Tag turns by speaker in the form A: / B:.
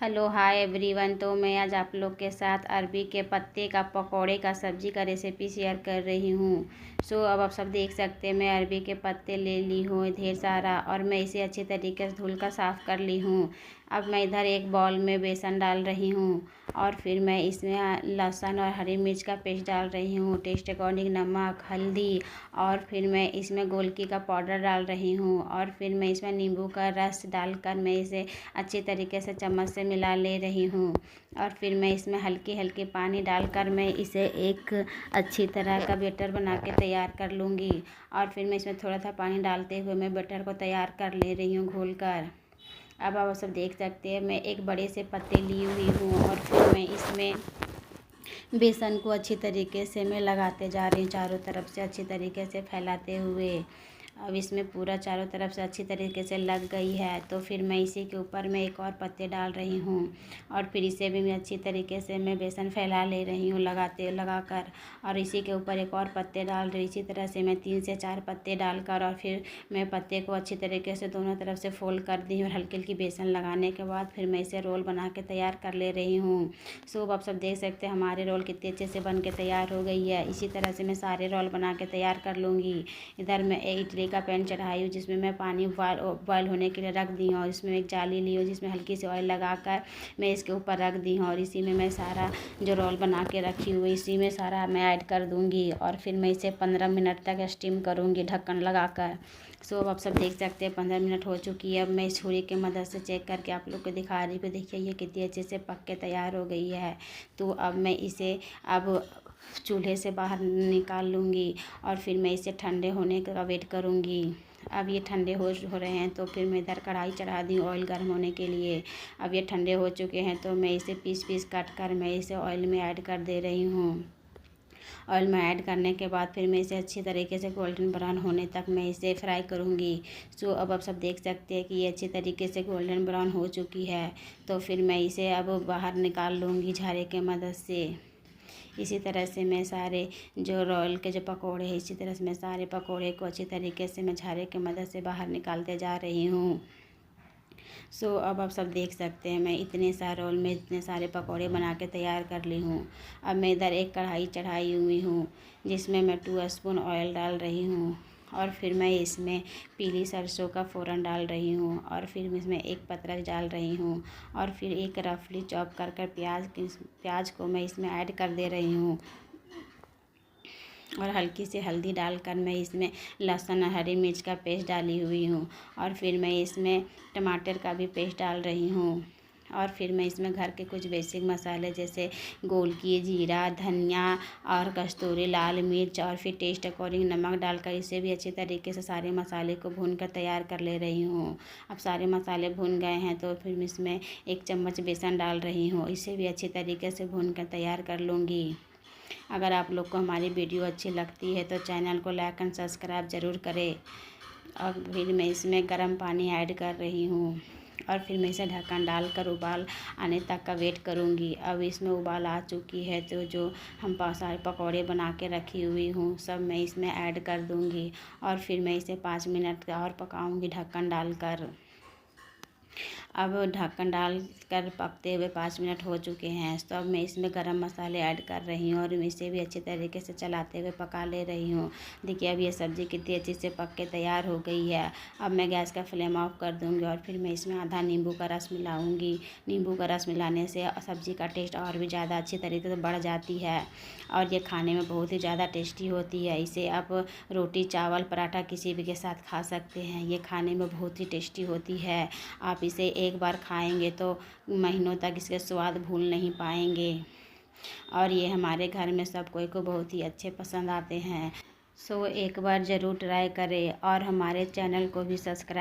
A: Hello hi everyone. तो मैं आज आप लोग के साथ अरबी के पत्ते का पकौड़े का सब्जी का रेसिपी शेयर कर रही हूँ। अब आप सब देख सकते हैं मैं अरबी के पत्ते ले ली हूँ ढेर सारा, और मैं इसे अच्छी तरीके से धुल कर साफ़ कर ली हूँ। अब मैं इधर एक बाउल में बेसन डाल रही हूँ, और फिर मैं इसमें लहसुन और हरी मिर्च का पेस्ट डाल रही हूँ, टेस्ट अकॉर्डिंग नमक, हल्दी, और फिर मैं इसमें गोलकी का पाउडर डाल रही हूँ, और फिर मैं इसमें नींबू का रस डालकर मैं इसे अच्छी तरीके से चम्मच से मिला ले रही हूँ। और फिर मैं इसमें हल्की हल्की पानी डालकर मैं इसे एक अच्छी तरह का बैटर बना के तैयार कर लूँगी। और फिर मैं इसमें थोड़ा सा पानी डालते हुए मैं बैटर को तैयार कर ले रही हूँ घोल कर। अब आप सब देख सकते हैं मैं एक बड़े से पत्ते ली हुई हूँ, और फिर मैं इसमें बेसन को अच्छी तरीके से मैं लगाते जा रही हूँ, चारों तरफ से अच्छी तरीके से फैलाते हुए। अब इसमें पूरा चारों तरफ से अच्छी तरीके से लग गई है, तो फिर मैं इसी के ऊपर मैं एक और पत्ते डाल रही हूँ, और फिर इसे भी मैं अच्छी तरीके से मैं बेसन फैला ले रही हूँ लगाकर, और इसी के ऊपर एक और पत्ते डाल रही। इसी तरह से मैं 3 से 4 पत्ते डालकर, और फिर मैं पत्ते को अच्छी तरीके से दोनों तरफ से फोल्ड कर दी, और हल्की हल्की बेसन लगाने के बाद फिर मैं इसे रोल बना के तैयार कर ले रही हूँ। आप सब देख सकते हैं हमारे रोल कितने अच्छे से बन के तैयार हो गई है। इसी तरह से मैं सारे रोल बना के तैयार कर लूँगी। इधर मैं इडली का पैन चढ़ाई हूँ, जिसमें मैं पानी बॉयल होने के लिए रख दी हूँ, और इसमें एक जाली ली हूँ जिसमें हल्की सी ऑयल लगाकर मैं इसके ऊपर रख दी हूँ, और इसी में मैं सारा जो रोल बना के रखी हुई इसी में सारा मैं ऐड कर दूँगी, और फिर मैं इसे 15 मिनट तक स्टीम करूँगी ढक्कन लगाकर। अब आप सब देख सकते हैं 15 मिनट हो चुकी है। अब मैं इस छुरी की मदद से चेक करके आप लोग को दिखा रही हूँ। देखिए ये कितनी अच्छे से पक के तैयार हो गई है। तो अब मैं इसे अब चूल्हे से बाहर निकाल लूँगी, और फिर मैं इसे ठंडे होने का वेट करूँगी। अब ये ठंडे हो रहे हैं, तो फिर मैं इधर कढ़ाई चढ़ा दी ऑयल गर्म होने के लिए। अब ये ठंडे हो चुके हैं, तो मैं इसे पीस पीस काट कर मैं इसे ऑयल में ऐड कर दे रही हूँ। ऑयल में ऐड करने के बाद फिर मैं इसे अच्छी तरीके से गोल्डन ब्राउन होने तक मैं इसे फ्राई करूँगी। अब आप सब देख सकते हैं कि ये अच्छी तरीके से गोल्डन ब्राउन हो चुकी है, तो फिर मैं इसे अब बाहर निकाल लूँगी झारे के मदद से। इसी तरह से मैं सारे जो रोल के जो पकोड़े हैं, इसी तरह से मैं सारे पकोड़े को अच्छी तरीके से मैं झारे की मदद से बाहर निकालते जा रही हूँ। अब आप सब देख सकते हैं मैं इतने सारे रोल में इतने सारे पकोड़े बना के तैयार कर ली हूँ। अब मैं इधर एक कढ़ाई चढ़ाई हुई हूँ, जिसमें मैं 2 स्पून ऑयल डाल रही हूँ, और फिर मैं इसमें पीली सरसों का फ़ोरन डाल रही हूँ, और फिर मैं इसमें एक पतरक डाल रही हूँ, और फिर एक रफली चॉप कर प्याज को मैं इसमें ऐड कर दे रही हूँ, और हल्की सी हल्दी डालकर मैं इसमें लहसुन और हरी मिर्च का पेस्ट डाली हुई हूँ, और फिर मैं इसमें टमाटर का भी पेस्ट डाल रही हूँ, और फिर मैं इसमें घर के कुछ बेसिक मसाले जैसे गोलकी, जीरा, धनिया और कस्तूरी लाल मिर्च, और फिर टेस्ट अकॉर्डिंग नमक डालकर इसे भी अच्छी तरीके से सारे मसाले को भून कर तैयार कर ले रही हूँ। अब सारे मसाले भून गए हैं, तो फिर मैं इसमें 1 चम्मच बेसन डाल रही हूँ, इसे भी अच्छी तरीके से भून कर तैयार कर लूँगी। अगर आप लोग को हमारी वीडियो अच्छी लगती है तो चैनल को लाइक एंड सब्सक्राइब ज़रूर करें। और फिर मैं इसमें गर्म पानी ऐड कर रही हूँ, और फिर मैं इसे ढक्कन डालकर उबाल आने तक का वेट करूँगी। अब इसमें उबाल आ चुकी है, तो जो हम सारे पकौड़े बना के रखी हुई हूँ सब मैं इसमें ऐड कर दूँगी, और फिर मैं इसे 5 मिनट और पकाऊँगी ढक्कन डालकर। अब ढक्कन डाल कर पकते हुए 5 मिनट हो चुके हैं, तो अब मैं इसमें गरम मसाले ऐड कर रही हूँ, और इसे भी अच्छी तरीके से चलाते हुए पका ले रही हूँ। देखिए अब ये सब्ज़ी कितनी अच्छी से पक के तैयार हो गई है। अब मैं गैस का फ्लेम ऑफ कर दूँगी, और फिर मैं इसमें आधा नींबू का रस मिलाऊँगी। नींबू का रस मिलाने से सब्ज़ी का टेस्ट और भी ज़्यादा अच्छी तरीके से बढ़ जाती है, और ये खाने में बहुत ही ज़्यादा टेस्टी होती है। इसे आप रोटी, चावल, पराठा किसी भी के साथ खा सकते हैं। ये खाने में बहुत ही टेस्टी होती है। आप इसे एक बार खाएंगे तो महीनों तक इसके स्वाद भूल नहीं पाएंगे, और ये हमारे घर में सब कोई को बहुत ही अच्छे पसंद आते हैं। एक बार ज़रूर ट्राई करें, और हमारे चैनल को भी सब्सक्राइब